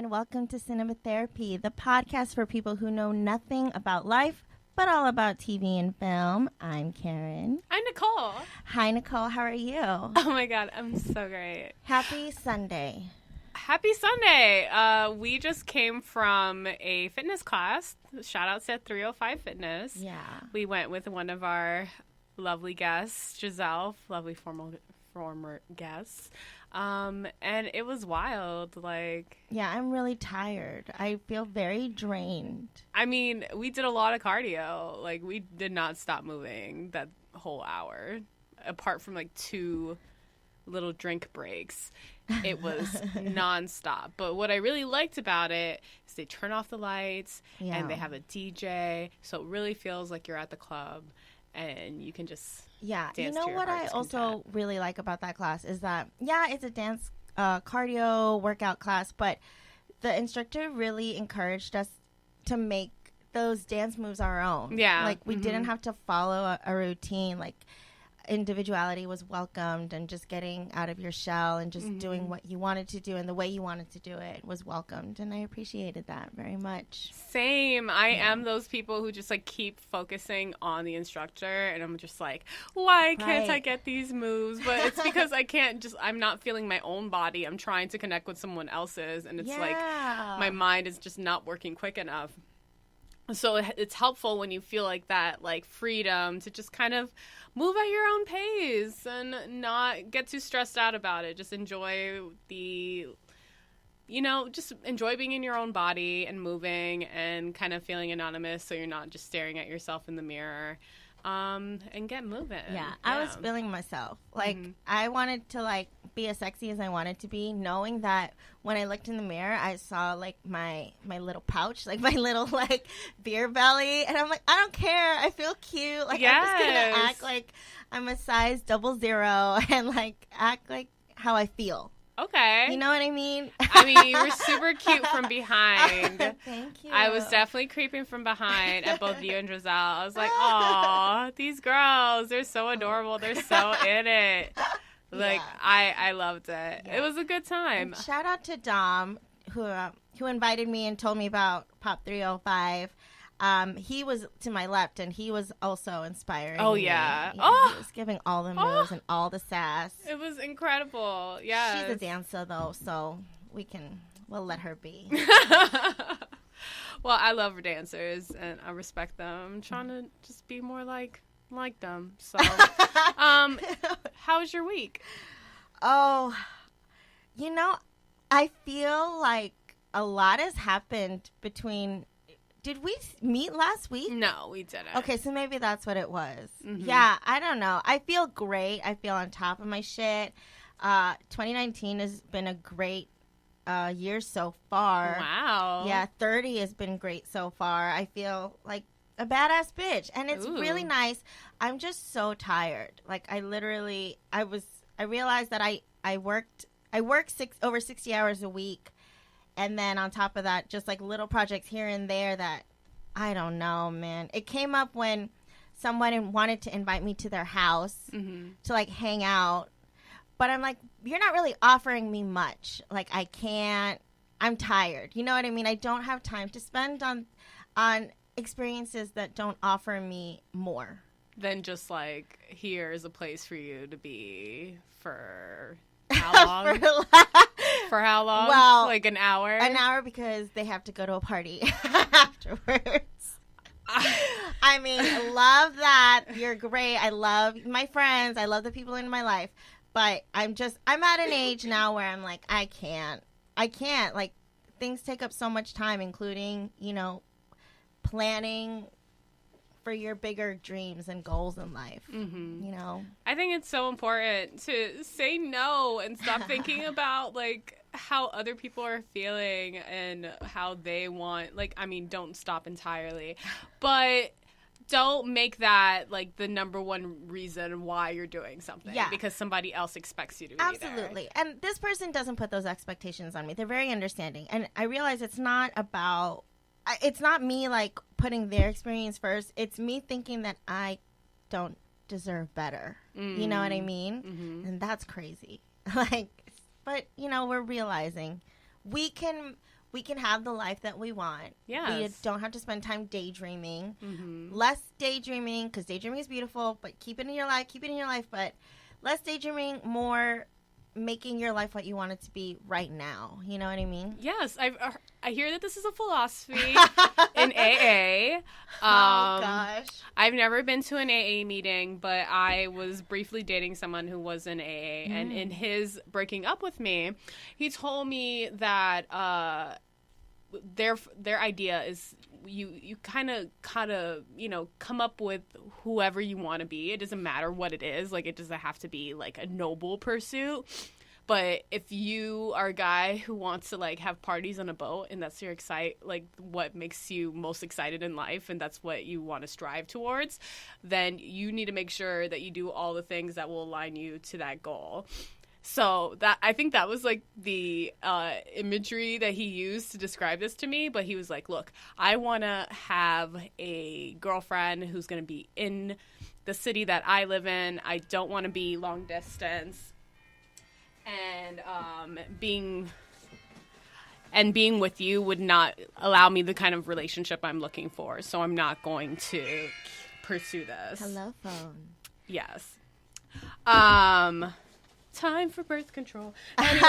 and welcome to Cinema Therapy, the podcast for people who know nothing about life, but all about TV and film. I'm Karen. I'm Nicole. Hi, Nicole. How are you? Oh my God, I'm so great. Happy Sunday. Happy Sunday. We just came from a fitness class. Shout out to 305 Fitness. Yeah. We went with one of our lovely guests, Giselle, lovely former guest. And it was wild. Yeah, I'm really tired. I feel very drained. I mean, we did a lot of cardio. We did not stop moving that whole hour, apart from 2 little drink breaks. It was nonstop. But what I really liked about it is they turn off the lights and they have a DJ, so it really feels like you're at the club and you can just dance you know to your what I heart's also content. really like about that class is that it's a dance cardio workout class, but the instructor really encouraged us to make those dance moves our own. Yeah. We didn't have to follow a routine. Individuality was welcomed, and just getting out of your shell and just doing what you wanted to do and the way you wanted to do it was welcomed, and I appreciated that very much. Same. I am those people who just keep focusing on the instructor, and I'm just why can't I get these moves? But it's because I'm not feeling my own body. I'm trying to connect with someone else's, and it's my mind is just not working quick enough. So it's helpful when you feel that freedom to just kind of move at your own pace and not get too stressed out about it. Just enjoy just enjoy being in your own body and moving and kind of feeling anonymous, so you're not just staring at yourself in the mirror. And get moving. Yeah, I was feeling myself. I wanted to be as sexy as I wanted to be, knowing that when I looked in the mirror, I saw my little pouch, my little beer belly, and I'm I don't care. I feel cute. I'm just gonna act like I'm a size 00 and act like how I feel. Okay. You know what I mean? I mean, you were super cute from behind. Thank you. I was definitely creeping from behind at both you and Giselle. I was aw, these girls, they're so adorable. They're so in it. I loved it. Yeah. It was a good time. And shout out to Dom, who invited me and told me about Pop 305. He was to my left, and he was also inspiring. Oh, yeah. He was giving all the moves and all the sass. It was incredible. Yeah. She's a dancer, though, so we'll let her be. Well, I love dancers, and I respect them. I'm trying to just be more like them. So, how was your week? Oh, I feel like a lot has happened between... Did we meet last week? No, we didn't. Okay, so maybe that's what it was. Yeah, I don't know. I feel great. I feel on top of my shit. 2019 has been a great year so far. Wow. Yeah, 30 has been great so far. I feel like a badass bitch. And it's really nice. I'm just so tired. I realized that I worked over 60 hours a week. And then on top of that, just little projects here and there that, I don't know, man. It came up when someone wanted to invite me to their house to hang out. But I'm you're not really offering me much. I can't, I'm tired. You know what I mean? I don't have time to spend on experiences that don't offer me more. Then just here's a place for you to be for how long? For how long? Well, an hour? An hour, because they have to go to a party afterwards. I mean, love that. You're great. I love my friends. I love the people in my life. But I'm at an age now where I'm I can't. Things take up so much time, including, planning for your bigger dreams and goals in life. I think it's so important to say no and stop thinking about how other people are feeling and how they want, don't stop entirely, but don't make that the number one reason why you're doing something. Yeah. Because somebody else expects you to be Absolutely. there. And this person doesn't put those expectations on me. They're very understanding. And I realize it's not me putting their experience first. It's me thinking that I don't deserve better. You know what I mean? And that's crazy. But we're realizing we can we can have the life that we want. Yes. We don't have to spend time daydreaming. Mm-hmm. Less daydreaming, because daydreaming is beautiful, but keep it in your life, but less daydreaming, more making your life what you want it to be right now. You know what I mean? Yes. I hear that this is a philosophy in AA. Oh, gosh. I've never been to an AA meeting, but I was briefly dating someone who was in AA. And in his breaking up with me, he told me that their idea is you kind of come up with whoever you want to be. It doesn't matter what it is. Like, it doesn't have to be like a noble pursuit. But if you are a guy who wants to like have parties on a boat and that's your what makes you most excited in life, and that's what you want to strive towards, then you need to make sure that you do all the things that will align you to that goal. So I think that was like the imagery that he used to describe this to me. But he was like, look, I want to have a girlfriend who's going to be in the city that I live in. I don't want to be long distance. And being with you would not allow me the kind of relationship I'm looking for. So I'm not going to pursue this. Hello, phone. Yes. Time for birth control. Anyway.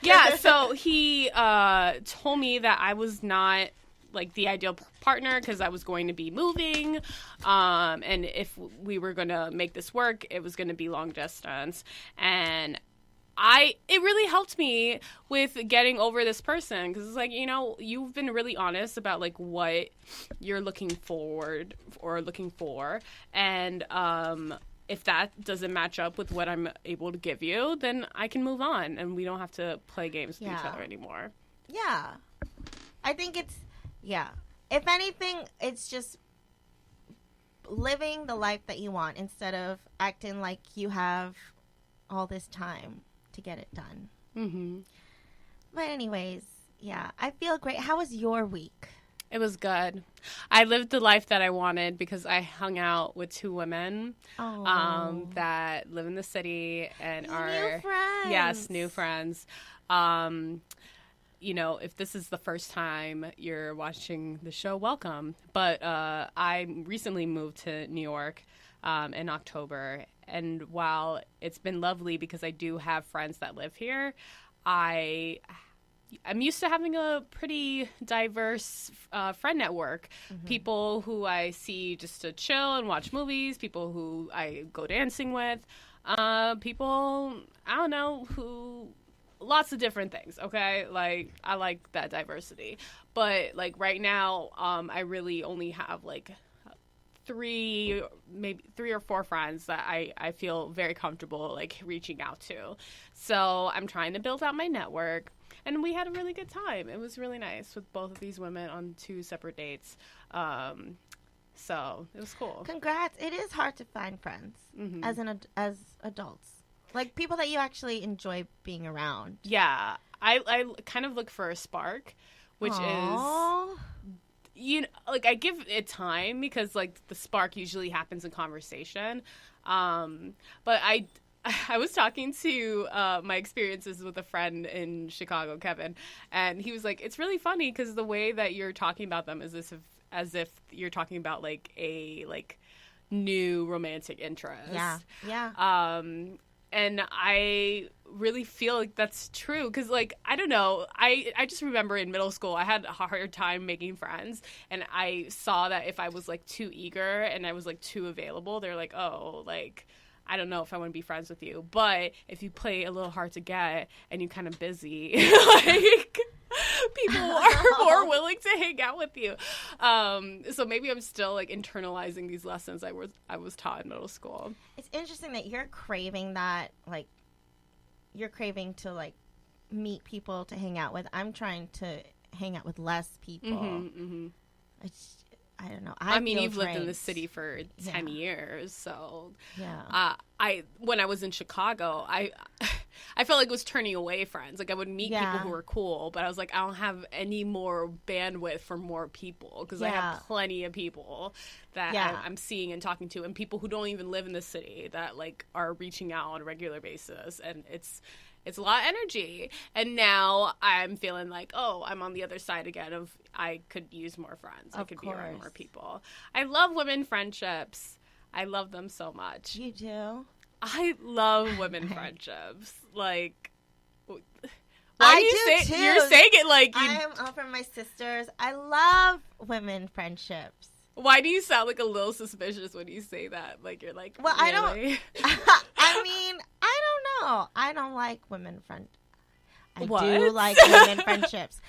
Yeah, so he told me that I was not like the ideal partner because I was going to be moving, and if we were going to make this work, it was going to be long distance. And it really helped me with getting over this person, because it's like, you've been really honest about like what you're looking forward or looking for, and if that doesn't match up with what I'm able to give you, then I can move on and we don't have to play games with each other anymore. Yeah. I think if anything, it's just living the life that you want instead of acting like you have all this time to get it done. Mm-hmm. But anyways, yeah, I feel great. How was your week? It was good. I lived the life that I wanted because I hung out with two women that live in the city and new are friends. Yes, new friends. If this is the first time you're watching the show, welcome. But I recently moved to New York in October, and while it's been lovely because I do have friends that live here, I'm used to having a pretty diverse friend network. Mm-hmm. People who I see just to chill and watch movies, people who I go dancing with, people, I don't know, who... Lots of different things, okay? Like, I like that diversity. But, like, right now, I really only have, like, maybe three or four friends that I feel very comfortable, like, reaching out to. So I'm trying to build out my network. And we had a really good time. It was really nice with both of these women on 2 separate dates. So it was cool. Congrats. It is hard to find friends as adults. Like, people that you actually enjoy being around. Yeah. I kind of look for a spark, which is, I give it time because, like, the spark usually happens in conversation. But I was talking to my experiences with a friend in Chicago, Kevin, and he was like, it's really funny because the way that you're talking about them is as if you're talking about, like, a, like, new romantic interest. Yeah. And I really feel like that's true because, like, I don't know. I just remember in middle school I had a hard time making friends, and I saw that if I was, like, too eager and I was, like, too available, they're like, oh, like, I don't know if I want to be friends with you. But if you play a little hard to get and you're kind of busy, like, people are more willing to hang out with you. So maybe I'm still, like, internalizing these lessons I was taught in middle school. It's interesting that you're craving that, like, you're craving to, like, meet people to hang out with. I'm trying to hang out with less people. Mm-hmm, mm-hmm. I don't know. I mean, you've lived in the city for 10 years, so yeah. When I was in Chicago, I felt like it was turning away friends. Like, I would meet people who were cool, but I was like, I don't have any more bandwidth for more people because I have plenty of people that I'm seeing and talking to, and people who don't even live in the city that, like, are reaching out on a regular basis, and it's a lot of energy. And now I'm feeling like, oh, I'm on the other side again of I could use more friends. I could be around more people. I love women friendships. I love them so much. You do? I love women friendships. Like, why I do you do say too. you're saying it like you? I'm all for my sisters. I love women friendships. Why do you sound like a little suspicious when you say that? Like you're like, well, really? I mean, I don't know. I don't like women friendships. I What? do like women friendships.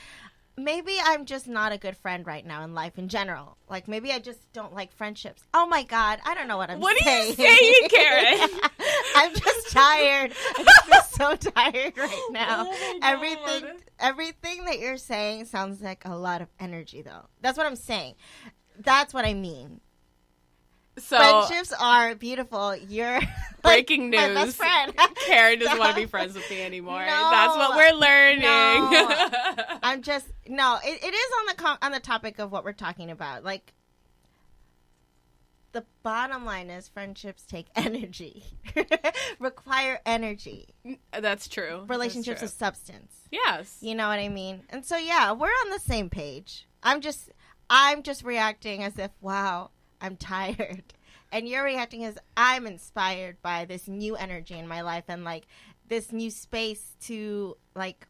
Maybe I'm just not a good friend right now in life in general. Like, maybe I just don't like friendships. Oh, my God. I don't know what I'm saying. What are you saying, Karen? I'm just tired. I just feel so tired right now. Oh my God. Everything that you're saying sounds like a lot of energy, though. That's what I'm saying. That's what I mean. So, Friendships are beautiful. You're breaking news. my best friend. Karen doesn't want to be friends with me anymore. No. That's what we're learning. No. I'm just it is on the topic of what we're talking about. Like, the bottom line is friendships take energy, require energy. That's true. Relationships That's of substance. yes. You know what I mean? And so yeah, we're on the same page. I'm just reacting as if, wow, I'm tired. And you're reacting as I'm inspired by this new energy in my life and like this new space to like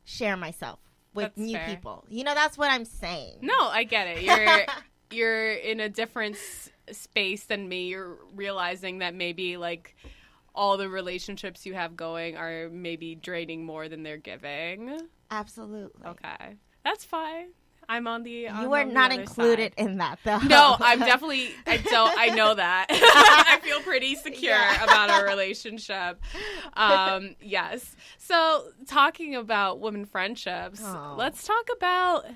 share myself with That's new fair. people. You know, that's what I'm saying. No, I get it. You're in a different space than me. You're realizing that maybe like all the relationships you have going are maybe draining more than they're giving. Absolutely. Okay. That's fine. I'm on the You are not included in that, though. No, I'm definitely. I know that. I feel pretty secure about our relationship. Yes. So, talking about women friendships, let's talk about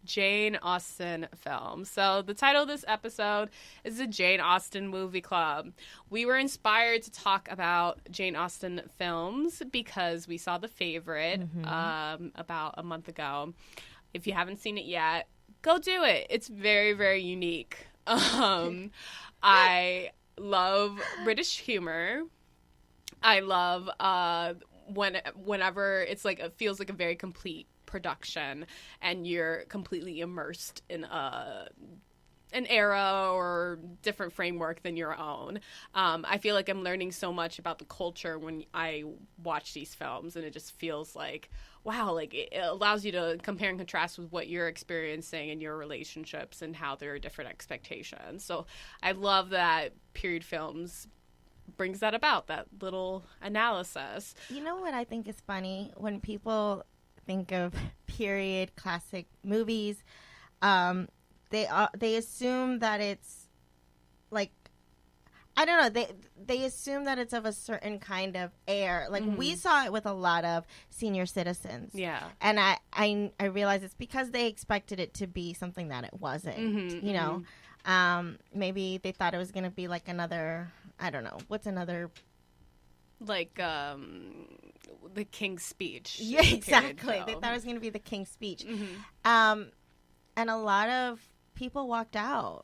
Jane Austen film. So the title of this episode is the Jane Austen Movie Club. We were inspired to talk about Jane Austen films because we saw The Favorite about a month ago. If you haven't seen it yet, go do it. It's very, very unique. I love British humor. I love whenever it's like it feels like a very complete production and you're completely immersed in an era or different framework than your own. I feel like I'm learning so much about the culture when I watch these films, and it just feels like, wow, like it allows you to compare and contrast with what you're experiencing in your relationships and how there are different expectations. So I love that period films brings that about, that little analysis. You know what I think is funny? When people think of period classic movies, they assume that it's like, I don't know, they assume that it's of a certain kind of air. Like we saw it with a lot of senior citizens. Yeah. And I realize it's because they expected it to be something that it wasn't. You know? Maybe they thought it was going to be like another, I don't know, what's another, like the King's Speech. Yeah, exactly. They thought it was going to be the King's Speech. And a lot of people walked out.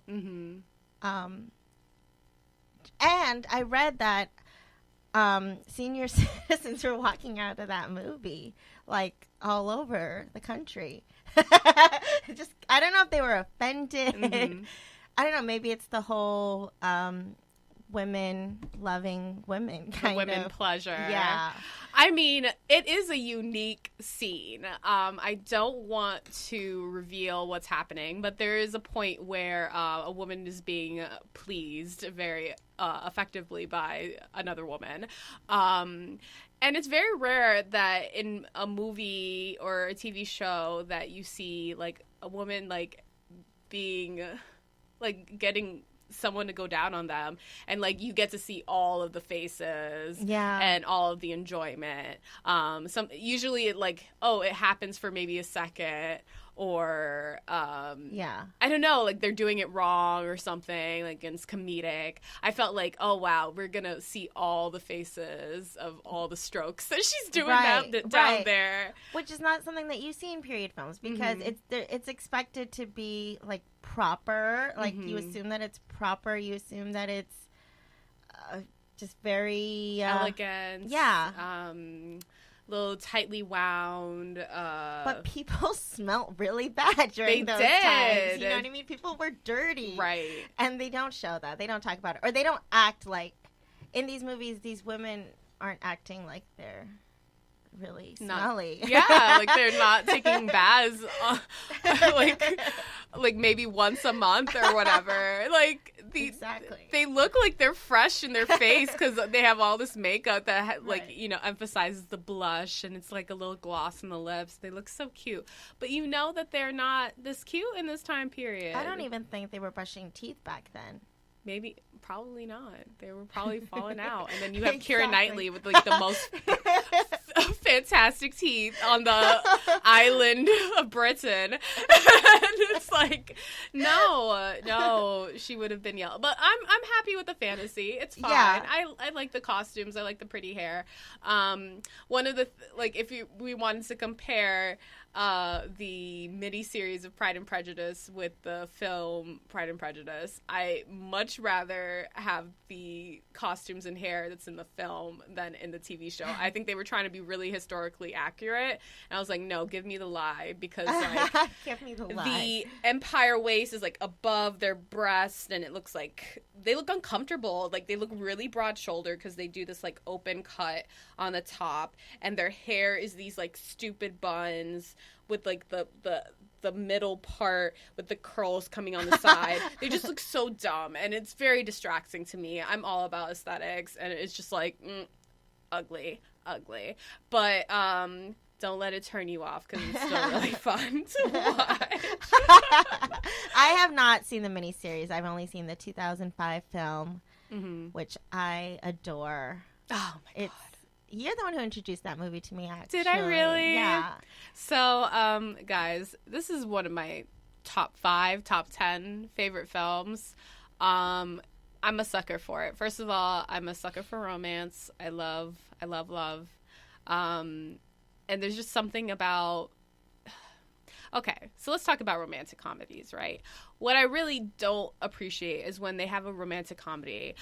And I read that senior citizens were walking out of that movie, like, all over the country. Just, I don't know if they were offended. I don't know. Maybe it's the whole women loving women kind of. Women pleasure. Yeah. I mean, it is a unique scene. I don't want to reveal what's happening, but there is a point where a woman is being pleased very effectively by another woman. And it's very rare that in a movie or a TV show that you see, like, a woman, like, being, like, getting someone to go down on them, and like you get to see all of the faces and all of the enjoyment. Usually it like, oh, it happens for maybe a second, or I don't know, like they're doing it wrong or something, like it's comedic. I felt like, oh wow, we're gonna see all the faces of all the strokes that she's doing down there, which is not something that you see in period films, because it's expected to be like proper, like you assume that it's proper, you assume that it's just very elegant. Yeah. Little tightly wound. But people smelled really bad during those times. You know what I mean? People were dirty. Right. And they don't show that. They don't talk about it. Or they don't act like, in these movies, these women aren't acting like they're really smelly. Like they're not taking baths like maybe once a month or whatever. Like exactly. They look like they're fresh in their face because they have all this makeup that emphasizes the blush, and it's like a little gloss on the lips. They look so cute, but you know that they're not this cute in this time period. I don't even think they were brushing teeth back then. Probably not. They were probably falling out. And then you have Keira Knightley with like the most fantastic teeth on the island of Britain. And it's like, no, she would have been yellow. But I'm happy with the fantasy. It's fine. Yeah. I like the costumes. I like the pretty hair. One of the we wanted to compare the miniseries of Pride and Prejudice with the film Pride and Prejudice, I much rather have the costumes and hair that's in the film than in the TV show. I think they were trying to be really historically accurate, and I was like, no, give me the lie, because like give me the lie. The Empire waist is like above their breast, and it looks like they look uncomfortable. Like they look really broad shouldered because they do this like open cut on the top, and their hair is these like stupid buns with like the middle part with the curls coming on the side. They just look so dumb, and it's very distracting to me. I'm all about aesthetics, and it's just like ugly. But don't let it turn you off, because it's still really fun to watch. I have not seen the miniseries. I've only seen the 2005 film, which I adore. Oh my God. You're the one who introduced that movie to me, actually. Did I really? Yeah. So, guys, this is one of my top 5, top 10 favorite films. I'm a sucker for it. First of all, I'm a sucker for romance. I love. And there's just something about... Okay, so let's talk about romantic comedies, right? What I really don't appreciate is when they have a romantic comedy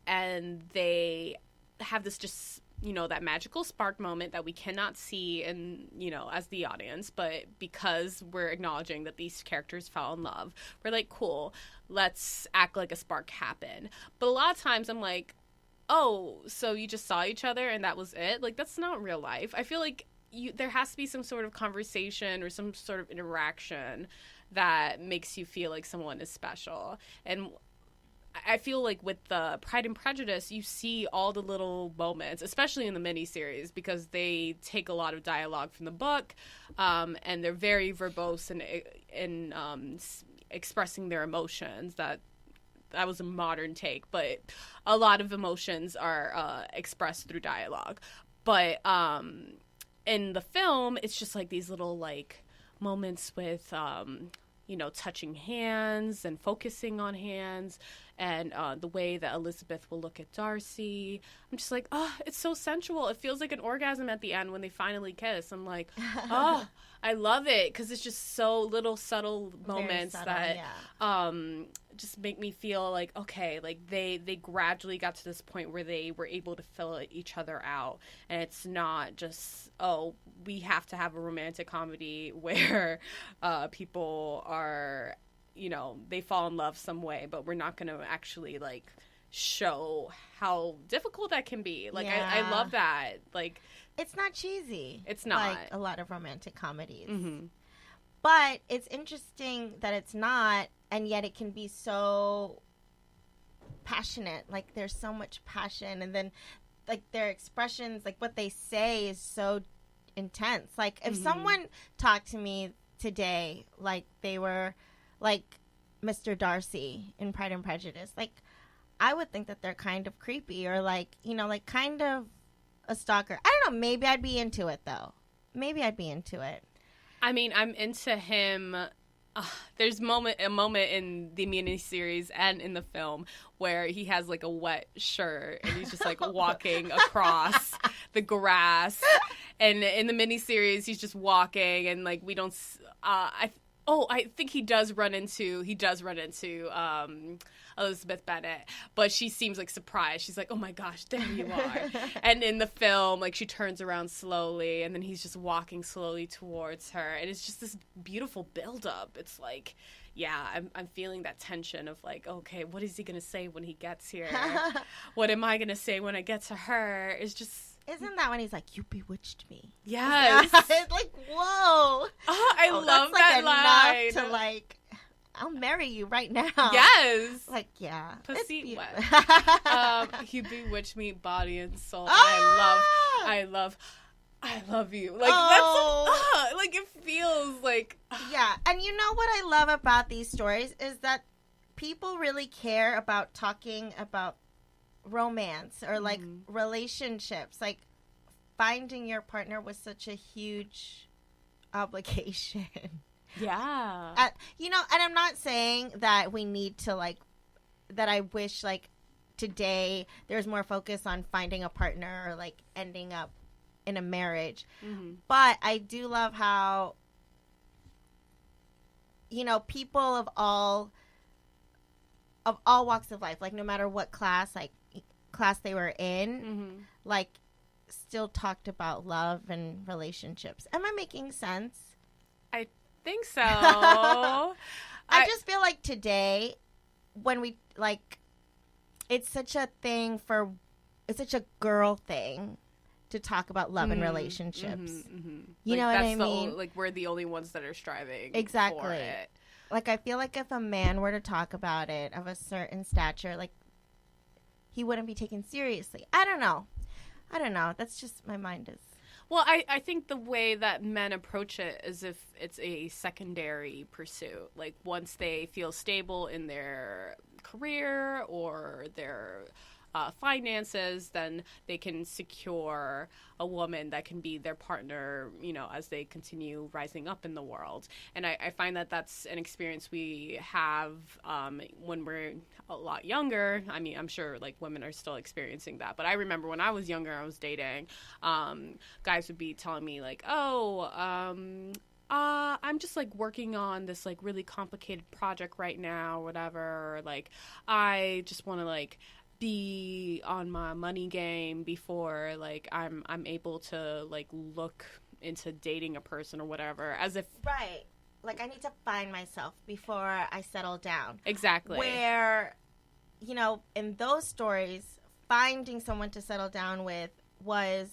and they have this just... that magical spark moment that we cannot see as the audience, but because we're acknowledging that these characters fell in love, we're like, cool, let's act like a spark happened. But a lot of times I'm like, oh, so you just saw each other and that was it? Like, that's not real life. I feel like there has to be some sort of conversation or some sort of interaction that makes you feel like someone is special. And I feel like with the Pride and Prejudice, you see all the little moments, especially in the miniseries, because they take a lot of dialogue from the book, and they're very verbose in expressing their emotions. That was a modern take, but a lot of emotions are expressed through dialogue. But in the film, it's just like these little like moments with touching hands and focusing on hands, and the way that Elizabeth will look at Darcy. I'm just like, oh, it's so sensual. It feels like an orgasm at the end when they finally kiss. I'm like, oh, I love it, because it's just so little subtle moments just make me feel like, okay, like they gradually got to this point where they were able to fill each other out, and it's not just, oh, we have to have a romantic comedy where people are, they fall in love some way, but we're not going to actually like show how difficult that can be. Like, yeah. I love that. Like, it's not cheesy. It's not like a lot of romantic comedies. Mm-hmm. But it's interesting that it's not, and yet it can be so passionate. Like, there's so much passion, and then like their expressions, like what they say is so intense. Like, if someone talked to me today like they were like Mr. Darcy in Pride and Prejudice, like I would think that they're kind of creepy, or like, like kind of a stalker. I don't know, maybe I'd be into it though. Maybe I'd be into it. I mean, I'm into him. There's a moment in the miniseries and in the film where he has like a wet shirt and he's just like walking across the grass. And in the miniseries, he's just walking, and like we don't. Oh, I think he does run into Elizabeth Bennet, but she seems like surprised. She's like, "Oh my gosh, there you are!" And in the film, like she turns around slowly, and then he's just walking slowly towards her, and it's just this beautiful buildup. It's like, yeah, I'm feeling that tension of like, okay, what is he gonna say when he gets here? What am I gonna say when I get to her? It's just. Isn't that when he's like, "You bewitched me"? Yes. It's like, whoa. Oh, I love that line. To like, I'll marry you right now. Yes. Like, yeah. Pussy wet. You bewitched me, body and soul. Ah! I love you. Like, that's, like, it feels like. Yeah. And you know what I love about these stories is that people really care about talking about romance or like relationships. Like, finding your partner was such a huge obligation. Yeah. You know, and I'm not saying that we need to like, that I wish like today there's more focus on finding a partner or like ending up in a marriage. But I do love how, you know, people of all walks of life, like no matter what class they were in, like still talked about love and relationships. Am I making sense? I think so. I just feel like today, when we like, it's such a girl thing to talk about love and relationships. You know what I mean? Like, we're the only ones that are striving exactly for it. Like, I feel like if a man were to talk about it of a certain stature, like, he wouldn't be taken seriously. I don't know. That's just my mind is. Well, I think the way that men approach it is if it's a secondary pursuit. Like, once they feel stable in their career or their finances, then they can secure a woman that can be their partner, you know, as they continue rising up in the world. And I find that that's an experience we have when we're a lot younger. I mean, I'm sure like women are still experiencing that, but I remember when I was younger, I was dating, guys would be telling me like, I'm just like working on this like really complicated project right now, or whatever. Or, like, I just want to like be on my money game before like I'm able to like look into dating a person or whatever, as if like I need to find myself before I settle down. Exactly. Where, you know, in those stories, finding someone to settle down with was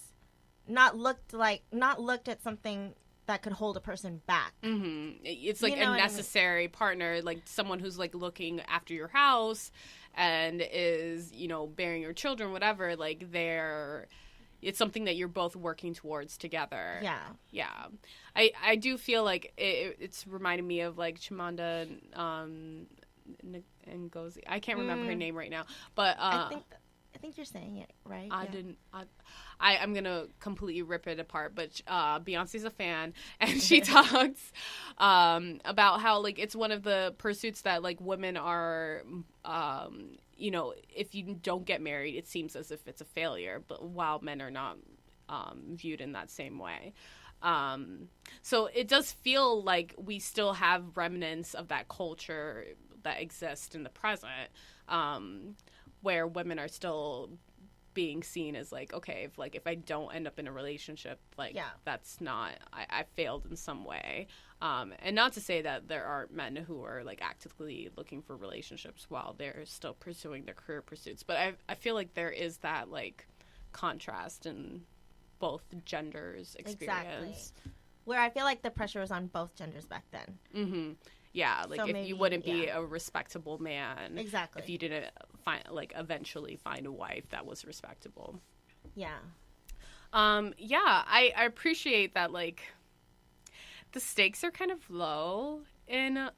not looked at something that could hold a person back. It's like a necessary partner, like someone who's like looking after your house and is, you know, bearing your children, whatever. Like, it's something that you're both working towards together. Yeah. I do feel like it's reminding me of like Chimamanda Ngozi. I can't remember her name right now, but I think you're saying it right. I'm gonna completely rip it apart, but Beyonce's a fan, and she talks about how like it's one of the pursuits that like women are, you know, if you don't get married, it seems as if it's a failure, but while men are not viewed in that same way. So it does feel like we still have remnants of that culture that exist in the present, where women are still being seen as like, okay, if I don't end up in a relationship, like that's not, I failed in some way. And not to say that there aren't men who are like actively looking for relationships while they're still pursuing their career pursuits, but I feel like there is that like contrast in both genders' experience. Exactly. Where I feel like the pressure was on both genders back then. Yeah, like, so if maybe, you wouldn't be a respectable man. Exactly. If you didn't eventually find a wife that was respectable. Yeah. I appreciate that, like, the stakes are kind of low in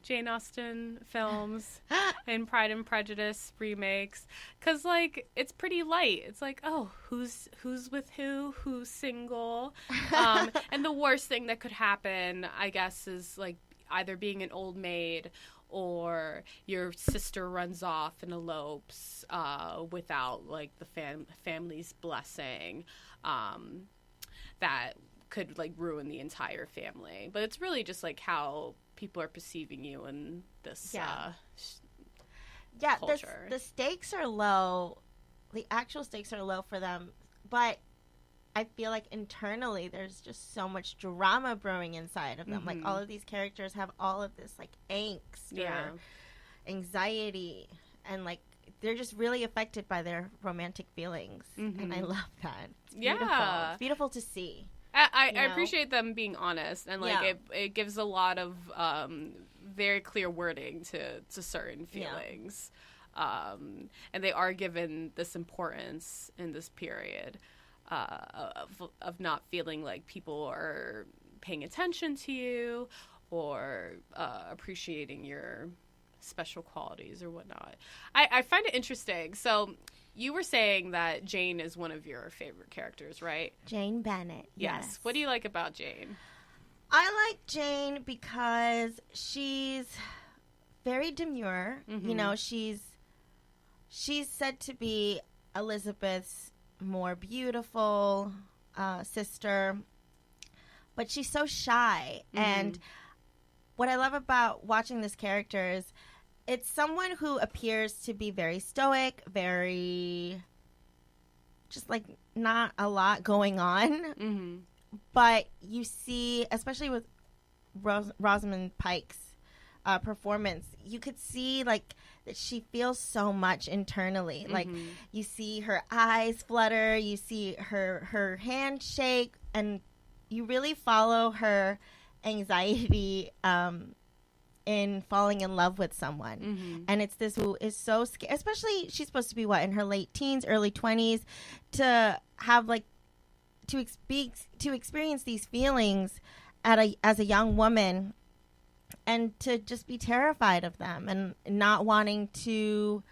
Jane Austen films and Pride and Prejudice remakes, because like it's pretty light. It's like, oh, who's with who's single, and the worst thing that could happen, I guess, is like either being an old maid or your sister runs off and elopes without like the family's blessing. That could like ruin the entire family. But it's really just like how people are perceiving you in this culture. The stakes are low. The actual stakes are low for them, but I feel like internally there's just so much drama brewing inside of them. Like all of these characters have all of this like angst or anxiety, and like they're just really affected by their romantic feelings, and I love that. It's beautiful. It's beautiful to see. I appreciate them being honest, and like it gives a lot of very clear wording to certain feelings, and they are given this importance in this period of not feeling like people are paying attention to you or appreciating your special qualities or whatnot. I find it interesting. So you were saying that Jane is one of your favorite characters, right? Jane Bennet, yes. What do you like about Jane? I like Jane because she's very demure. You know, she's said to be Elizabeth's more beautiful sister, but she's so shy. And what I love about watching this character is it's someone who appears to be very stoic, very just like not a lot going on. But you see, especially with Rosamund Pike's performance, you could see like that she feels so much internally. Like you see her eyes flutter, you see her hand shake, and you really follow her anxiety in falling in love with someone. And it's this who is so scary, especially she's supposed to be in her late teens, early 20s, to have like to experience these feelings as a young woman, and to just be terrified of them and not wanting to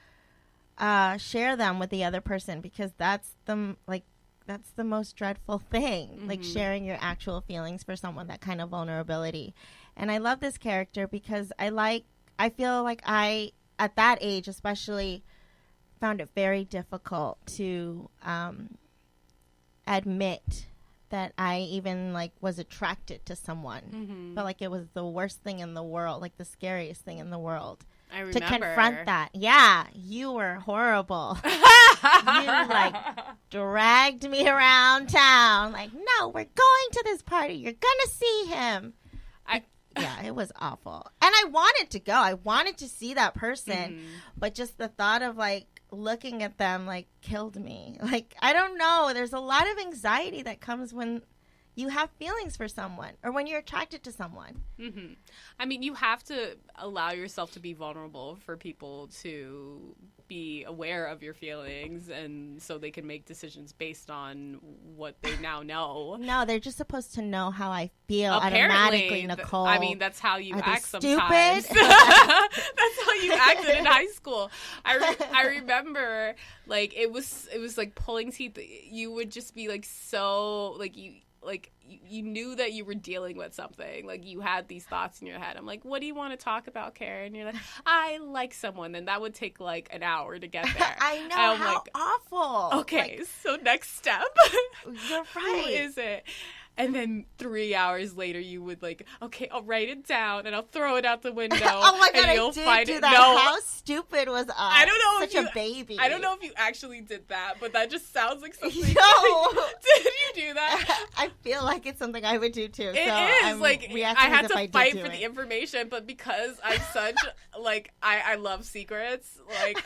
share them with the other person, because that's the most dreadful thing, like sharing your actual feelings for someone, that kind of vulnerability. And I love this character because I feel like I, at that age especially, found it very difficult to admit that I even like was attracted to someone. Felt like it was the worst thing in the world, like the scariest thing in the world. I remember. To confront that. Yeah, you were horrible. You like dragged me around town. Like, no, we're going to this party. You're gonna see him. Yeah, it was awful. And I wanted to go. I wanted to see that person, but just the thought of like looking at them like killed me. Like, I don't know. There's a lot of anxiety that comes when you have feelings for someone or when you're attracted to someone. I mean, you have to allow yourself to be vulnerable for people to be aware of your feelings, and so they can make decisions based on what they now know. No, they're just supposed to know how I feel automatically, Nicole. I mean, that's how you act stupid? Sometimes. That's how you acted in high school. I remember, like, it was like pulling teeth. You would just be like so like you knew that you were dealing with something. Like, you had these thoughts in your head. I'm like, what do you want to talk about, Karen? You're like, I like someone. And that would take like an hour to get there. I know, how like, awful. Okay, like, so next step. You're right. Who is it? And then 3 hours later, you would like, okay, I'll write it down and I'll throw it out the window. Oh my God, you'll I did do that. No. How stupid was I? I don't know. Such a baby. I don't know if you actually did that, but that just sounds like something. No. Did you do that? I feel like it's something I would do too. It so is. I'm like, I had to fight for the information, but because I'm such, like, I love secrets, like,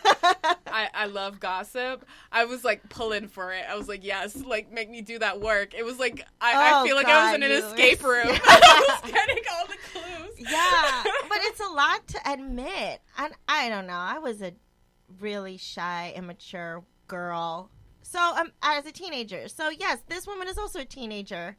I love gossip, I was like pulling for it. I was like, yes, like, make me do that work. It was like, I feel like I was in an escape room. I was getting all the clues. Yeah, but it's a lot to admit. And I don't know. I was a really shy, immature girl. So as a teenager. So yes, this woman is also a teenager.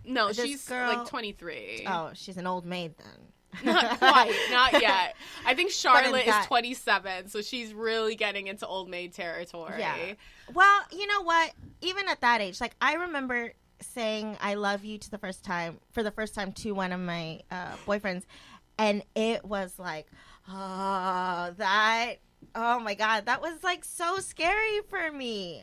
No, this she's girl, like 23. Oh, she's an old maid then. Not quite. Not yet. I think Charlotte is 27, so she's really getting into old maid territory. Yeah. Well, you know what? Even at that age, like, I remember saying I love you for the first time to one of my boyfriends, and it was like, oh, that Oh my God, that was like so scary for me.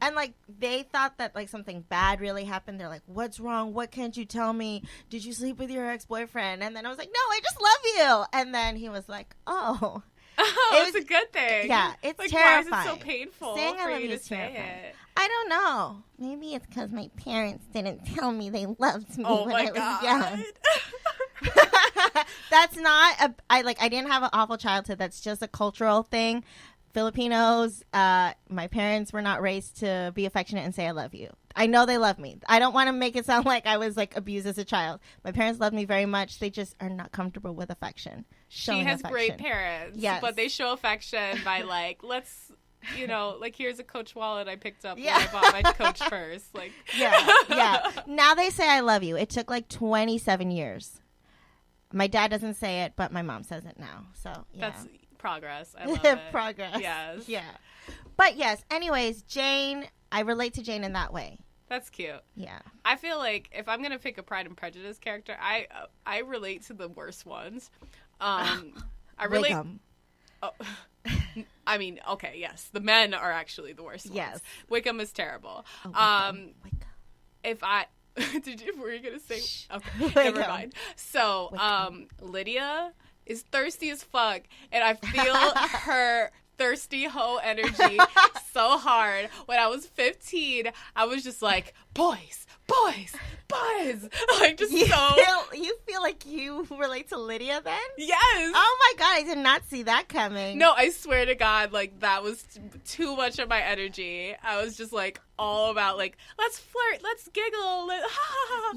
And like they thought that like something bad really happened. They're like, what's wrong? What can't you tell me? Did you sleep with your ex-boyfriend? And then I was like, no, I just love you. And then he was like, oh. It was a good thing. Yeah, it's like, terrifying. Why is it so painful Saying for I love you you to is say terrifying. it? I don't know. Maybe it's because my parents didn't tell me they loved me when I was young. That's not I didn't have an awful childhood. That's just a cultural thing. Filipinos, my parents were not raised to be affectionate and say I love you. I know they love me. I don't want to make it sound like I was like abused as a child. My parents loved me very much. They just are not comfortable with affection. She has great parents, yes, but they show affection by like, let's, you know, like here's a Coach wallet I picked up when I bought my Coach purse. Like, yeah. Now they say I love you. It took like 27 years. My dad doesn't say it, but my mom says it now. So yeah. That's progress. I love it. Progress. Yes. Yeah. But yes. Anyways, Jane. I relate to Jane in that way. That's cute. Yeah. I feel like if I'm gonna pick a Pride and Prejudice character, I relate to the worst ones. I relate. Wickham. Oh, I mean, okay, yes, the men are actually the worst ones. Yes. Wickham is terrible. Oh, Wickham. If I were you gonna say? Shh. Okay, never mind. So, Lydia is thirsty as fuck, and I feel her thirsty hoe energy so hard. When I was 15, I was just like, boys, like just you so. You feel like you relate to Lydia then? Yes. Oh my God, I did not see that coming. No, I swear to God, like that was too much of my energy. I was just like all about like, let's flirt, let's giggle.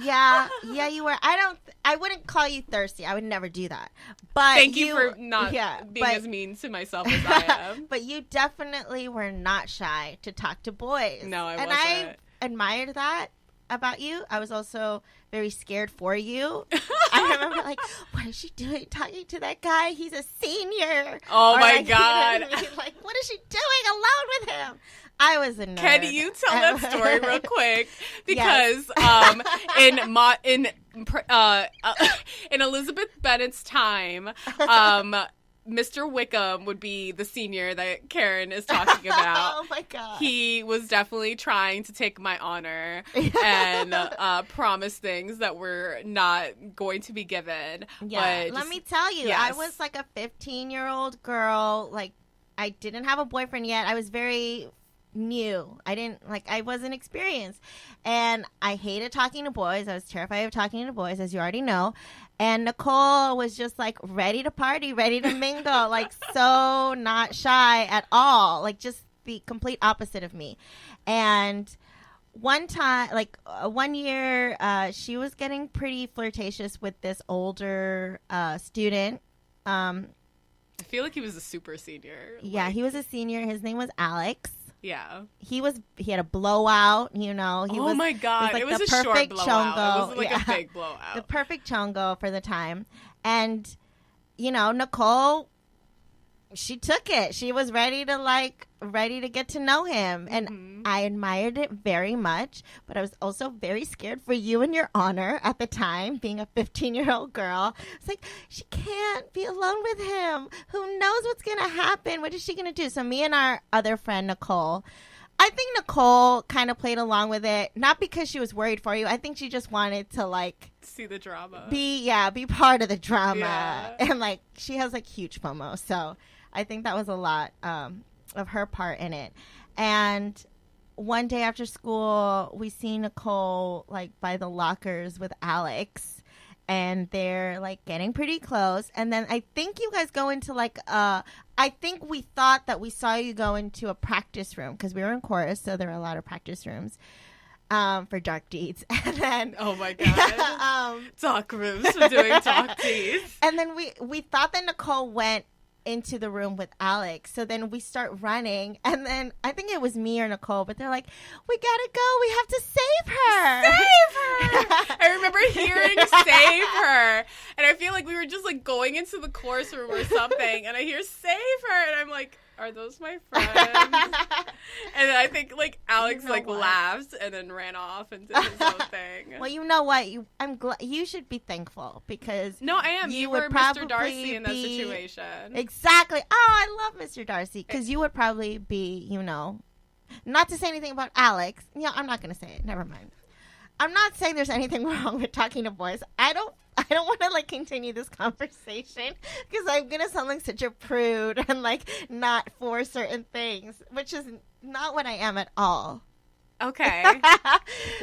Yeah, you were. I wouldn't call you thirsty. I would never do that. But thank you for not being as mean to myself as I am. But you definitely were not shy to talk to boys. No, I wasn't. And I admired that about you. I was also very scared for you. I remember like, what is she doing talking to that guy? He's a senior. Oh or my like, God. You know what I mean? Like, what is she doing alone with him? I was a nerd. Can you tell that story real quick? Because in Elizabeth Bennet's time, Mr. Wickham would be the senior that Karen is talking about. Oh my God. He was definitely trying to take my honor and promise things that were not going to be given. Yeah, but let me tell you, yes. I was like a 15-year-old girl. Like, I didn't have a boyfriend yet. I was very new. I wasn't experienced. And I hated talking to boys. I was terrified of talking to boys, as you already know. And Nicole was just like ready to party, ready to mingle, like so not shy at all, like just the complete opposite of me. And one time, like 1 year, she was getting pretty flirtatious with this older student. I feel like he was a super senior. Yeah, he was a senior. His name was Alex. Yeah. He had a blowout, you know. Oh my God. It was a short blowout. It wasn't like a big blowout. The perfect chongo for the time. And, you know, Nicole, she took it. She was ready to get to know him. And I admired it very much. But I was also very scared for you and your honor at the time, being a 15-year-old girl. It's like, she can't be alone with him. Who knows what's going to happen? What is she going to do? So me and our other friend, Nicole, I think Nicole kind of played along with it. Not because she was worried for you. I think she just wanted to, like, see the drama. Be part of the drama. Yeah. And, like, she has, like, huge FOMO. So I think that was a lot of her part in it. And one day after school, we see Nicole like by the lockers with Alex, and they're like getting pretty close. And then I think you guys go into like I think we thought that we saw you go into a practice room because we were in chorus, so there were a lot of practice rooms for dark deeds. And then oh my God, talk rooms for doing talk deeds. And then we thought that Nicole went into the room with Alex. So then we start running, and then I think it was me or Nicole, but they're like, we gotta go, we have to save her. I remember hearing save her, and I feel like we were just like going into the chorus room or something, and I hear save her, and I'm like, are those my friends? And I think, like, Alex, You know what? laughs and then ran off and did his own thing. Well, you know what? I'm glad you should be thankful because No, I am. You were would Mr. Darcy probably in that be- situation. Exactly. Oh, I love Mr. Darcy because you would probably be, not to say anything about Alex. Yeah, I'm not going to say it. Never mind. I'm not saying there's anything wrong with talking to boys. I don't want to continue this conversation because I'm going to sound like such a prude and not for certain things, which is not what I am at all. Okay.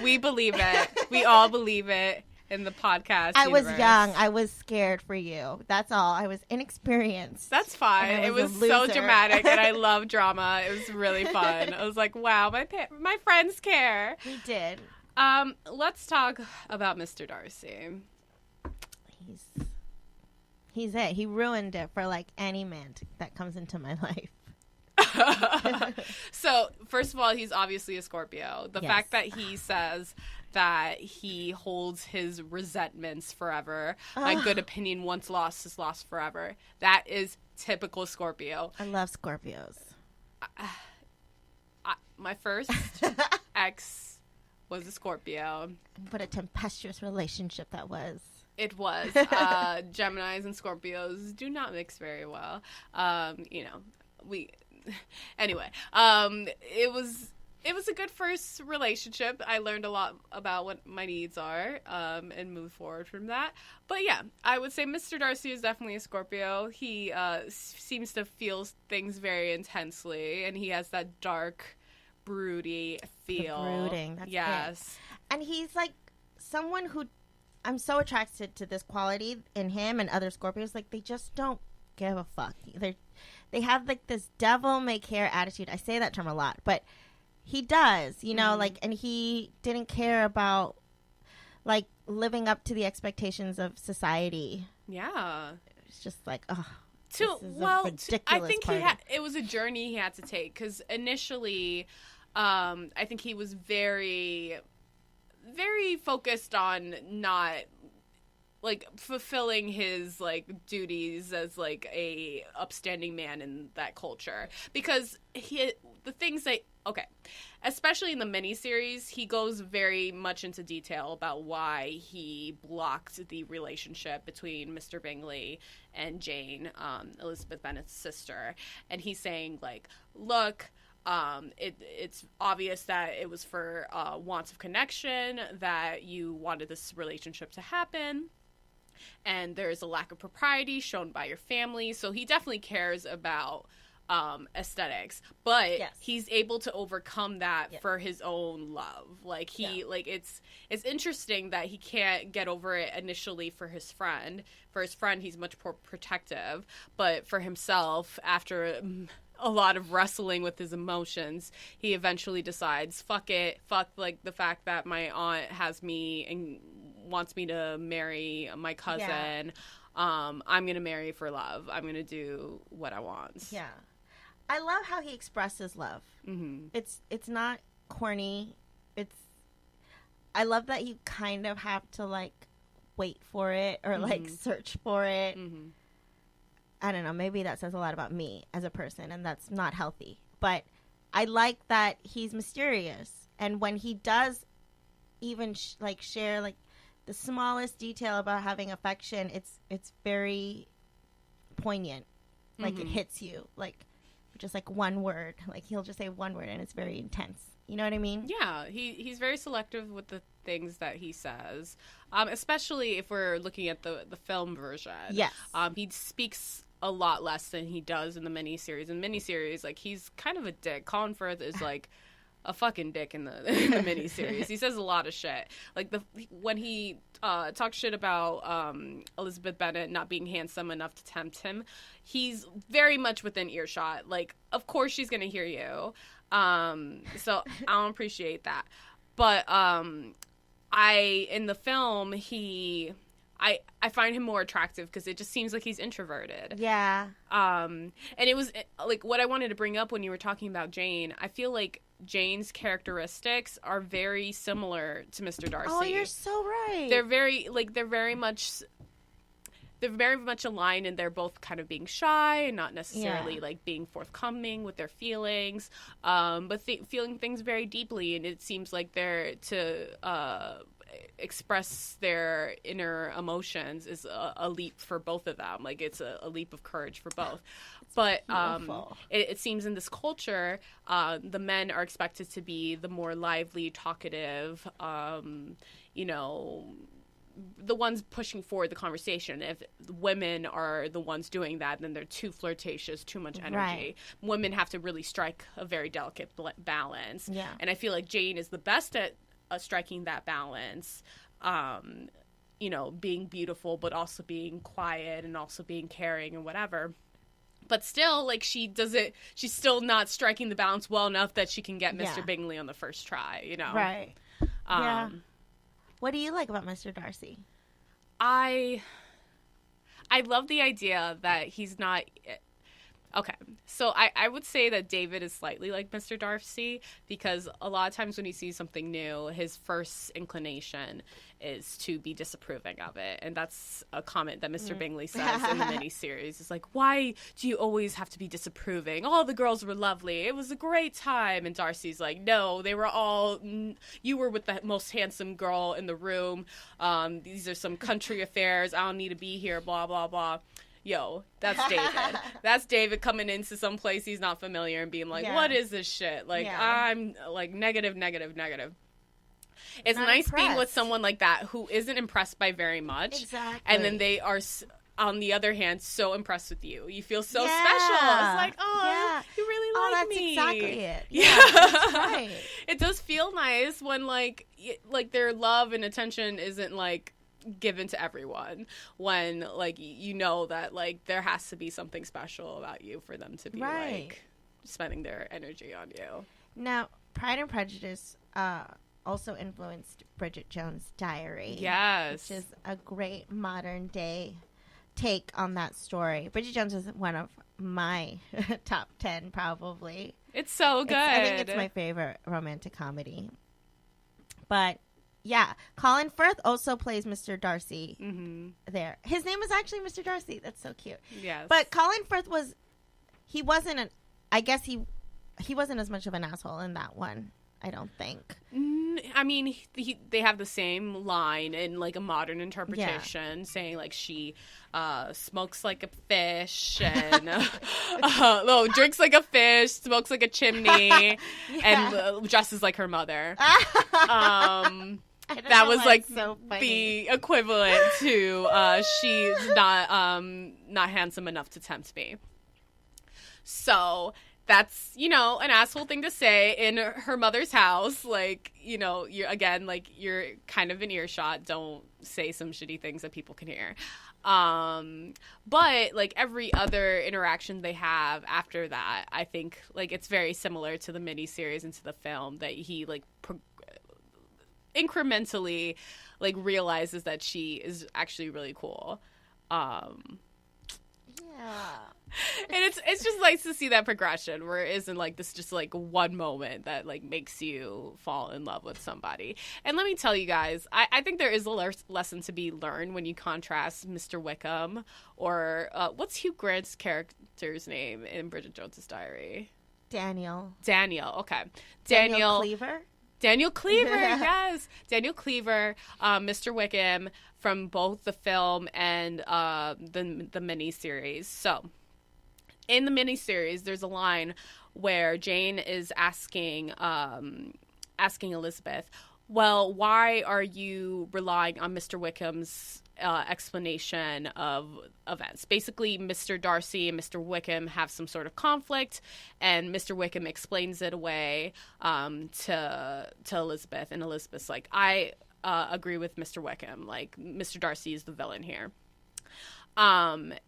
We believe it. We all believe it in the podcast I was universe. young. I was scared for you. That's all. I was inexperienced. That's fine. And I It was was a so loser. dramatic, and I love drama. It was really fun. I was like, wow, my friends care. We did. Let's talk about Mr. Darcy. He's it. He ruined it for any man that comes into my life. So, first of all, he's obviously a Scorpio. The Yes. fact that he says that he holds his resentments forever, my good opinion once lost is lost forever. That is typical Scorpio. I love Scorpios. My first ex was a Scorpio. What a tempestuous relationship that was. It was. Geminis and Scorpios do not mix very well. Anyway, it was a good first relationship. I learned a lot about what my needs are, and moved forward from that. But yeah, I would say Mr. Darcy is definitely a Scorpio. He seems to feel things very intensely, and he has that dark, broody feel. The brooding. That's yes. And he's someone who I'm so attracted to this quality in him and other Scorpios. They just don't give a fuck. They have this devil may care attitude. I say that term a lot, but he does, and he didn't care about living up to the expectations of society. Yeah. It's just oh. I think it was a journey he had to take because initially, I think he was very, very focused on not fulfilling his duties as a upstanding man in that culture because especially in the miniseries, he goes very much into detail about why he blocked the relationship between Mr. Bingley and Jane, Elizabeth Bennet's sister, and he's saying look, it's obvious that it was for wants of connection that you wanted this relationship to happen. And there's a lack of propriety shown by your family. So he definitely cares about aesthetics. But yes. he's able to overcome that for his own love. It's interesting that he can't get over it initially for his friend. For his friend, he's much more protective. But for himself, after a lot of wrestling with his emotions, he eventually decides, fuck it. Fuck the fact that my aunt has me and wants me to marry my cousin. Yeah. I'm gonna marry for love. I'm gonna do what I want. Yeah, I love how he expresses love. Mm-hmm. It's not corny. I love that you kind of have to wait for it or search for it. Mm-hmm. I don't know. Maybe that says a lot about me as a person, and that's not healthy. But I like that he's mysterious, and when he does even share the smallest detail about having affection, it's very poignant. It hits you. Just one word. He'll just say one word and it's very intense. You know what I mean? Yeah, he's very selective with the things that he says, especially if we're looking at the film version. Yes. He speaks a lot less than he does in the miniseries. In miniseries, he's kind of a dick. Colin Firth is a fucking dick in the miniseries. He says a lot of shit. When he talks shit about Elizabeth Bennet not being handsome enough to tempt him, he's very much within earshot. Of course she's gonna hear you. So I don't appreciate that. But in the film, I find him more attractive because it just seems like he's introverted. Yeah. And it was what I wanted to bring up when you were talking about Jane. I feel like Jane's characteristics are very similar to Mr. Darcy. Oh, you're so right. They're very they're very much aligned, and they're both kind of being shy and not necessarily like being forthcoming with their feelings, but feeling things very deeply. And it seems like they're to express their inner emotions is a leap for both of them. Like it's a leap of courage for both. But it seems in this culture, the men are expected to be the more lively, talkative, the ones pushing forward the conversation. If women are the ones doing that, then they're too flirtatious, too much energy. Right. Women have to really strike a very delicate balance. Yeah. And I feel like Jane is the best at striking that balance, being beautiful, but also being quiet and also being caring and whatever. But still, like, she's still not striking the balance well enough that she can get Mr. Bingley on the first try, Right. Yeah. What do you like about Mr. Darcy? I love the idea that he's not... Okay, so I would say that David is slightly like Mr. Darcy, because a lot of times when he sees something new, his first inclination is to be disapproving of it. And that's a comment that Mr. Bingley says in the miniseries. It's like, why do you always have to be disapproving? All the girls were lovely. It was a great time. And Darcy's like, no, they were all... You were with the most handsome girl in the room. These are some country affairs. I don't need to be here, blah, blah, blah. Yo, that's David. That's David coming into some place he's not familiar and being like, what is this shit? Like, I'm like negative. It's not nice impressed. Being with someone like that who isn't impressed by very much. Exactly. And then they are, on the other hand, so impressed with you. You feel so special. It's like, you really like me. That's exactly it. Yeah, that's right. It does feel nice when, like their love and attention isn't, like, given to everyone, when like that like there has to be something special about you for them to be like spending their energy on you. Now, Pride and Prejudice also influenced Bridget Jones' Diary. Yes, which is a great modern day take on that story. Bridget Jones is one of my top 10 probably. It's so good. I think it's my favorite romantic comedy. But yeah, Colin Firth also plays Mr. Darcy there. His name is actually Mr. Darcy. That's so cute. Yes. But Colin Firth wasn't as much of an asshole in that one, I don't think. I mean, they have the same line in like a modern interpretation, saying like she smokes like a fish and drinks like a fish, smokes like a chimney, and dresses like her mother. That was like so the equivalent to she's not handsome enough to tempt me. So that's, an asshole thing to say in her mother's house. Like, you're kind of in earshot. Don't say some shitty things that people can hear. But like every other interaction they have after that, I think like it's very similar to the miniseries and to the film, that he like incrementally like realizes that she is actually really cool. And it's just nice to see that progression where it isn't like this just like one moment that like makes you fall in love with somebody. And let me tell you guys, I think there is a lesson to be learned when you contrast Mr. Wickham or what's Hugh Grant's character's name in Bridget Jones's Diary? Daniel. Okay. Daniel Cleaver? Daniel Cleaver, yes. Daniel Cleaver, Mr. Wickham from both the film and the miniseries. So, in the miniseries, there's a line where Jane is asking Elizabeth, well, why are you relying on Mr. Wickham's explanation of events? Basically, Mr. Darcy and Mr. Wickham have some sort of conflict, and Mr. Wickham explains it away to Elizabeth, and Elizabeth's like, I agree with Mr. Wickham. Like, Mr. Darcy is the villain here. And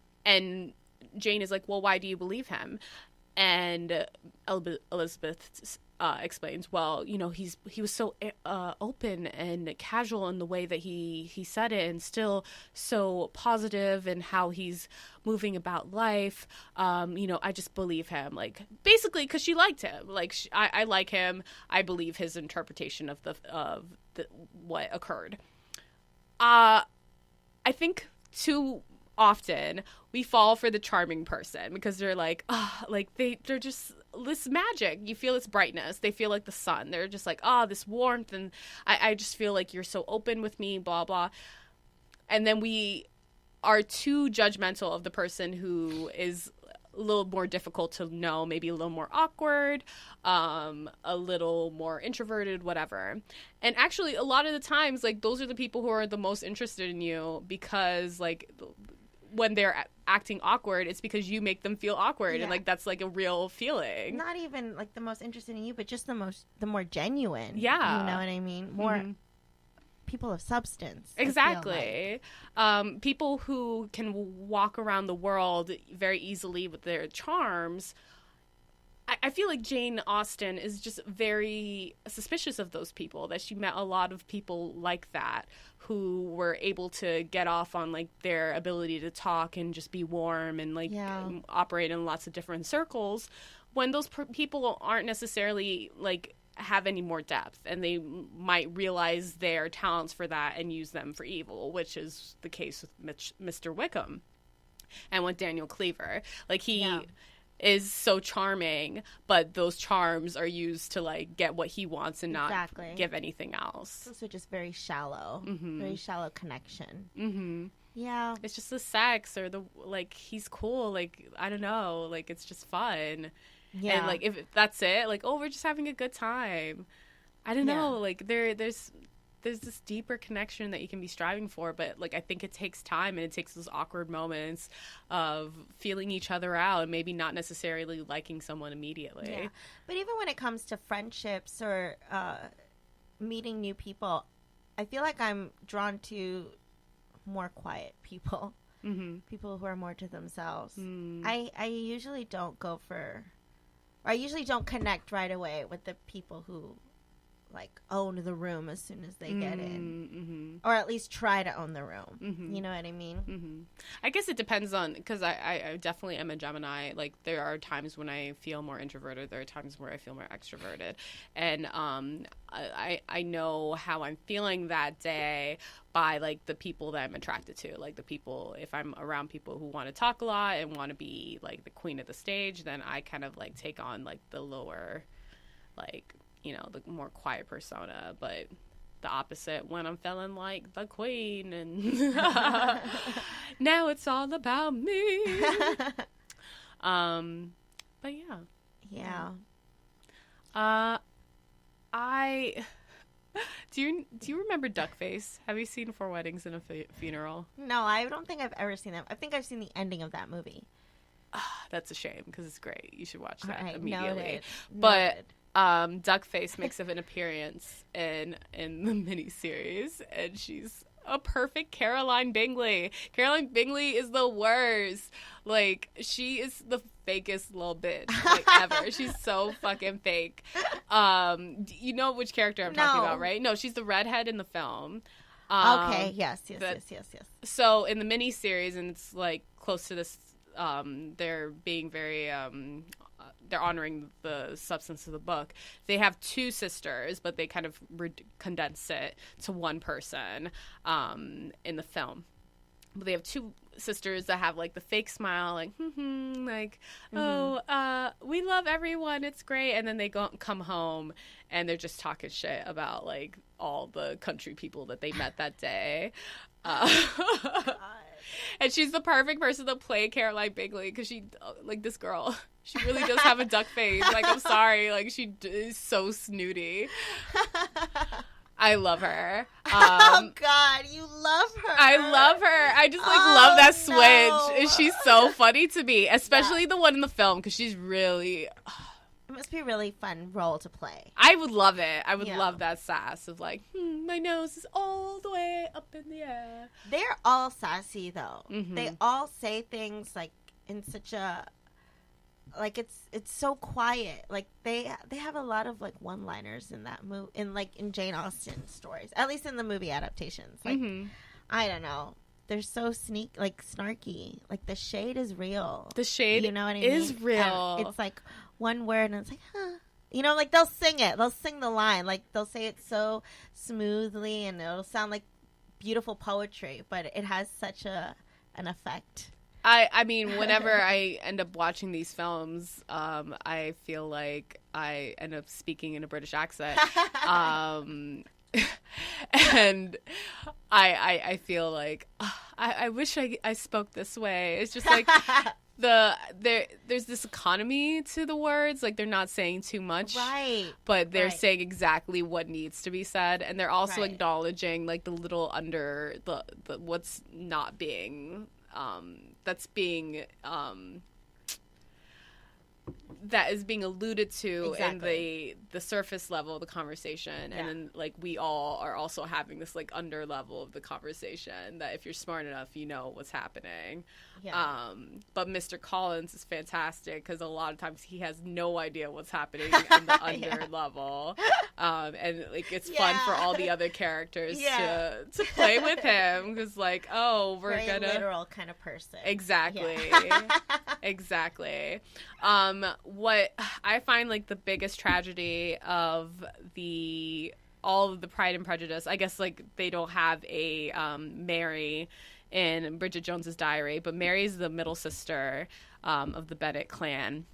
Jane is like, well, why do you believe him? And Elizabeth explains, well, he was so open and casual in the way that he said it, and still so positive in how he's moving about life. I just believe him, like, basically because she liked him. Like, I like him. I believe his interpretation of what occurred. I think to often we fall for the charming person because they're like, oh, like they're just this magic. You feel its brightness. They feel like the sun. They're just like, oh, this warmth, and I just feel like you're so open with me, blah blah. And then we are too judgmental of the person who is a little more difficult to know, maybe a little more awkward, a little more introverted, whatever. And actually, a lot of the times, like, those are the people who are the most interested in you because, like, when they're acting awkward, it's because you make them feel awkward, and like that's like a real feeling. Not even like the most interested in you, but just the more genuine. Yeah, you know what I mean. More people of substance. Exactly. Like. People who can walk around the world very easily with their charms. I feel like Jane Austen is just very suspicious of those people, that she met a lot of people like that who were able to get off on like their ability to talk and just be warm and like operate in lots of different circles, when those people aren't necessarily like have any more depth, and they might realize their talents for that and use them for evil, which is the case with Mr. Wickham and with Daniel Cleaver. Like he is so charming, but those charms are used to like get what he wants and not give anything else. Those are just very shallow, very shallow connection. Yeah, it's just the sex or the like. He's cool, like I don't know, like it's just fun. Yeah, and like if that's it, like oh, we're just having a good time. I don't know, like there's this deeper connection that you can be striving for, but like I think it takes time, and it takes those awkward moments of feeling each other out and maybe not necessarily liking someone immediately. Yeah. But even when it comes to friendships or meeting new people, I feel like I'm drawn to more quiet people. People who are more to themselves. I usually don't go for, or I usually don't connect right away with the people who like own the room as soon as they get in, or at least try to own the room. You know what I mean? I guess it depends on, because I definitely am a Gemini. Like there are times when I feel more introverted, there are times where I feel more extroverted, and I know how I'm feeling that day by like the people that I'm attracted to. Like the people, if I'm around people who want to talk a lot and want to be like the queen of the stage, then I kind of like take on like the lower, like, you know, the more quiet persona. But the opposite when I'm feeling like the queen and now it's all about me. But yeah. Do you remember Duckface? Have you seen Four Weddings and a Funeral? No, I don't think I've ever seen that. I think I've seen the ending of that movie. That's a shame, because it's great. You should watch that immediately. Noted. But Duckface makes an appearance in the miniseries, and she's a perfect Caroline Bingley. Caroline Bingley is the worst. Like, she is the fakest little bitch like ever. She's so fucking fake. You know which character I'm talking about, right? No, she's the redhead in the film. Okay, yes. So in the miniseries, and it's like close to this, they're being very they're honoring the substance of the book. They have two sisters, but they kind of condense it to one person in the film. But they have two sisters that have like the fake smile, like we love everyone, it's great, and then they come home and they're just talking shit about like all the country people that they met that day. And she's the perfect person to play Caroline Bingley, because she, like, this girl, she really does have a duck face. Like, I'm sorry, like, she is so snooty. I love her. Oh, God, you love her. I love her. I just, like, love that switch. And she's so funny to me, especially the one in the film, because she's really... It must be a really fun role to play. I would love it. I would love that sass of like, my nose is all the way up in the air. They're all sassy, though. They all say things like in such a, like it's so quiet. Like they have a lot of like one-liners in that movie, in Jane Austen stories, at least in the movie adaptations. Like I don't know. They're so snarky. Like the shade is real. The shade, you know what I mean? Is real. And it's like one word, and it's like, huh. You know, like they'll sing it. They'll sing the line. Like they'll say it so smoothly, and it'll sound like beautiful poetry. But it has such a an effect. I mean, whenever I end up watching these films, I feel like I end up speaking in a British accent. And I feel like I wish I spoke this way. It's just like there's this economy to the words, like they're not saying too much, right? But they're saying exactly what needs to be said, and they're also right. acknowledging like the little under the what's not being that's being that is being alluded to exactly. in the surface level of the conversation, and then like we all are also having this like under level of the conversation that if you're smart enough you know what's happening. But Mr. Collins is fantastic because a lot of times he has no idea what's happening in the under level, and like it's fun for all the other characters to play with him because like, oh, we're very literal kind of person. Exactly. Exactly. What I find like the biggest tragedy of all of the Pride and Prejudice, I guess like they don't have a Mary in Bridget Jones's Diary, but Mary's the middle sister of the Bennet clan,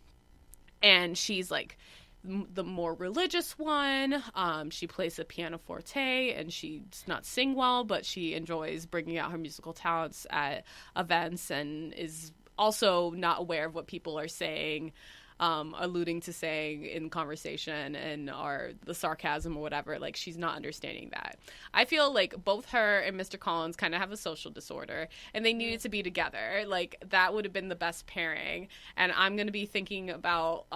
and she's like the more religious one. She plays the pianoforte, and she does not sing well, but she enjoys bringing out her musical talents at events, and is also not aware of what people are saying, alluding to saying in conversation, and the sarcasm or whatever. Like, she's not understanding that. I feel like both her and Mr. Collins kind of have a social disorder, and they needed to be together. Like, that would have been the best pairing. And I'm going to be thinking about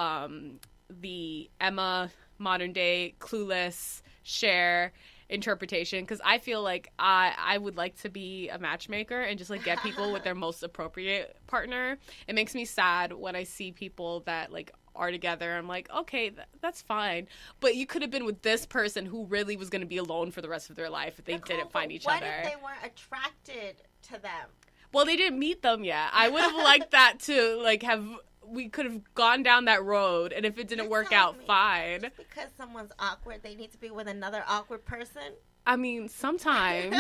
the Emma modern day Clueless Cher interpretation, because I feel like I would like to be a matchmaker and just like get people with their most appropriate partner. It makes me sad when I see people that like are together. I'm like, okay, that's fine, but you could have been with this person who really was going to be alone for the rest of their life if they didn't find each other. What if they weren't attracted to them? Well, they didn't meet them yet. I would have liked that to like have. We could have gone down that road, and if it didn't work out, fine. Just because someone's awkward, they need to be with another awkward person? I mean, sometimes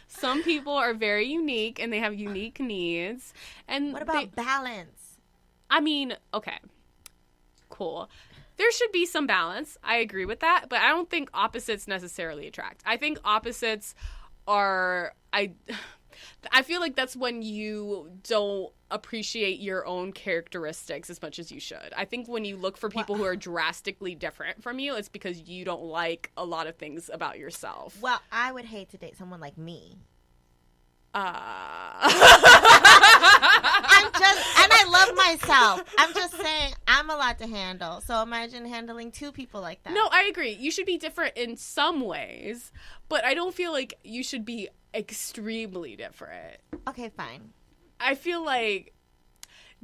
some people are very unique, and they have unique needs. And what about balance? I mean, okay, cool. There should be some balance. I agree with that, but I don't think opposites necessarily attract. I think opposites are... I feel like that's when you don't appreciate your own characteristics as much as you should. I think when you look for people who are drastically different from you, it's because you don't like a lot of things about yourself. Well, I would hate to date someone like me. And I love myself. I'm just saying I'm a lot to handle. So imagine handling two people like that. No, I agree. You should be different in some ways, but I don't feel like you should be extremely different. Okay, fine. I feel like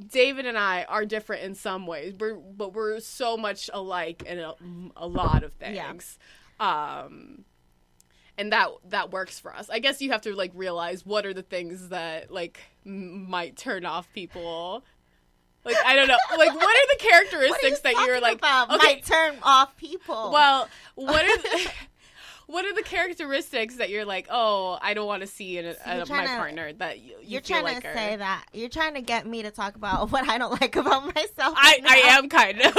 David and I are different in some ways, but we're so much alike in a lot of things. Yeah. And that works for us. I guess you have to like realize what are the things that like might turn off people. Like, I don't know. Like, what are the characteristics that you're like about? Okay, might turn off people? Well, what are the characteristics that you're like, oh, I don't want to see in my partner that you're trying like to say that you're trying to get me to talk about what I don't like about myself. I am kind of.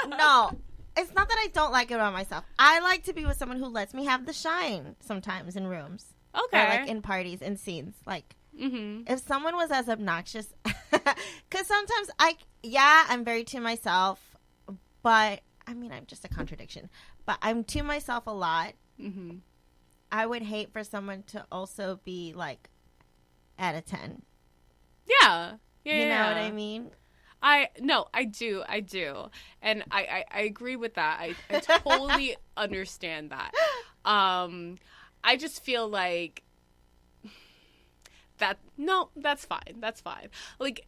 No, it's not that I don't like it about myself. I like to be with someone who lets me have the shine sometimes in rooms. Okay. Or like in parties and scenes. Like, if someone was as obnoxious, because sometimes I'm very to myself, but I mean, I'm just a contradiction. But I'm to myself a lot. Mm-hmm. I would hate for someone to also be like at a 10. Yeah. You know what I mean? I do. And I agree with that. I totally understand that. I just feel like that's fine. Like,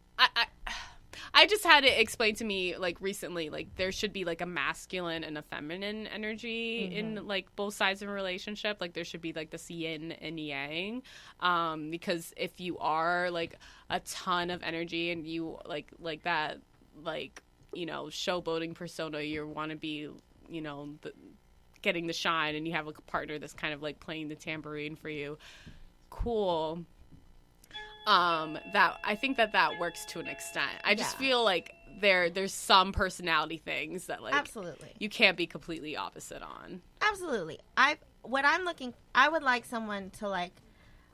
I just had it explained to me, like, recently, like, there should be, like, a masculine and a feminine energy in, like, both sides of a relationship. Like, there should be, like, this yin and yang. Because if you are, like, a ton of energy and you, like that, like, you know, showboating persona, you want to be, you know, getting the shine, and you have a partner that's kind of, like, playing the tambourine for you, cool. that I think that works to an extent. I just feel like there's some personality things that like absolutely you can't be completely opposite on. Absolutely. I would like someone to like,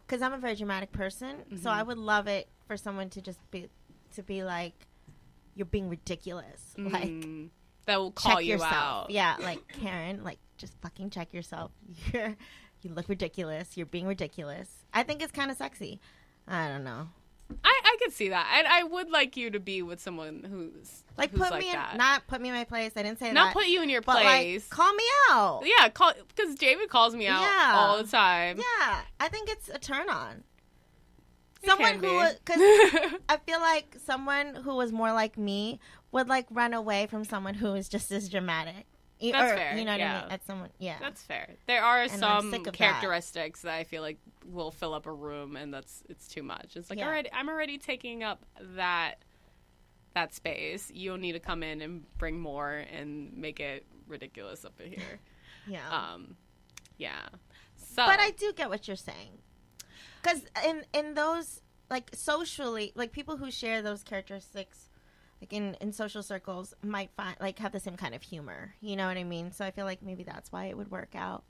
because I'm a very dramatic person, so I would love it for someone to just be like, you're being ridiculous, like that will call check you yourself. out. Yeah, like Karen, like just fucking check yourself. You look ridiculous. You're being ridiculous. I think it's kind of sexy. I don't know. I could see that. I would like you to be with someone who's like who's put like me in, that. not put me in my place. I didn't say not that. put you in your but place. Like, call me out. Yeah, because David calls me out all the time. Yeah, I think it's a turn on. It Someone can be. who, because I feel like someone who was more like me would like run away from someone who is just as dramatic. That's fair. You know what yeah. I mean? At someone, yeah. That's fair. There are And I'm some sick of characteristics that I feel like will fill up a room, and it's too much. It's like, I'm already taking up that space. You don't need to come in and bring more and make it ridiculous up in here. Yeah. Yeah. So, but I do get what you're saying, because in those like socially, like people who share those characteristics. Like in social circles might find like have the same kind of humor, you know what I mean? So I feel like maybe that's why it would work out.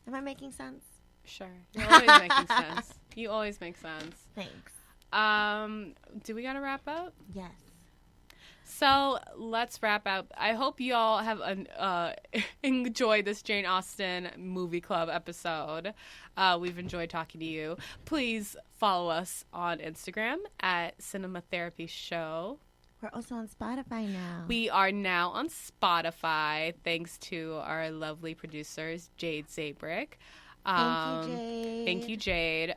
Am I making sense? Sure, you're always making sense. You always make sense. Thanks. Do we gotta wrap up? Yes. So let's wrap up. I hope you all have enjoyed this Jane Austen Movie Club episode. We've enjoyed talking to you. Please follow us on Instagram at Cinema Therapy Show. We're also on Spotify now. We are now on Spotify, thanks to our lovely producers, Jade Zabrick. Thank you, Jade. Thank you, Jade.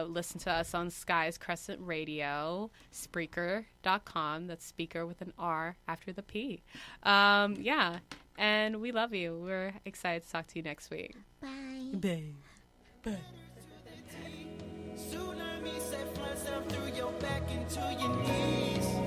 Listen to us on Sky's Crescent Radio, Spreaker.com. That's speaker with an R after the P. Yeah, and we love you. We're excited to talk to you next week. Bye. Bye. Bye. Tsunami set flies down through your back into your knees.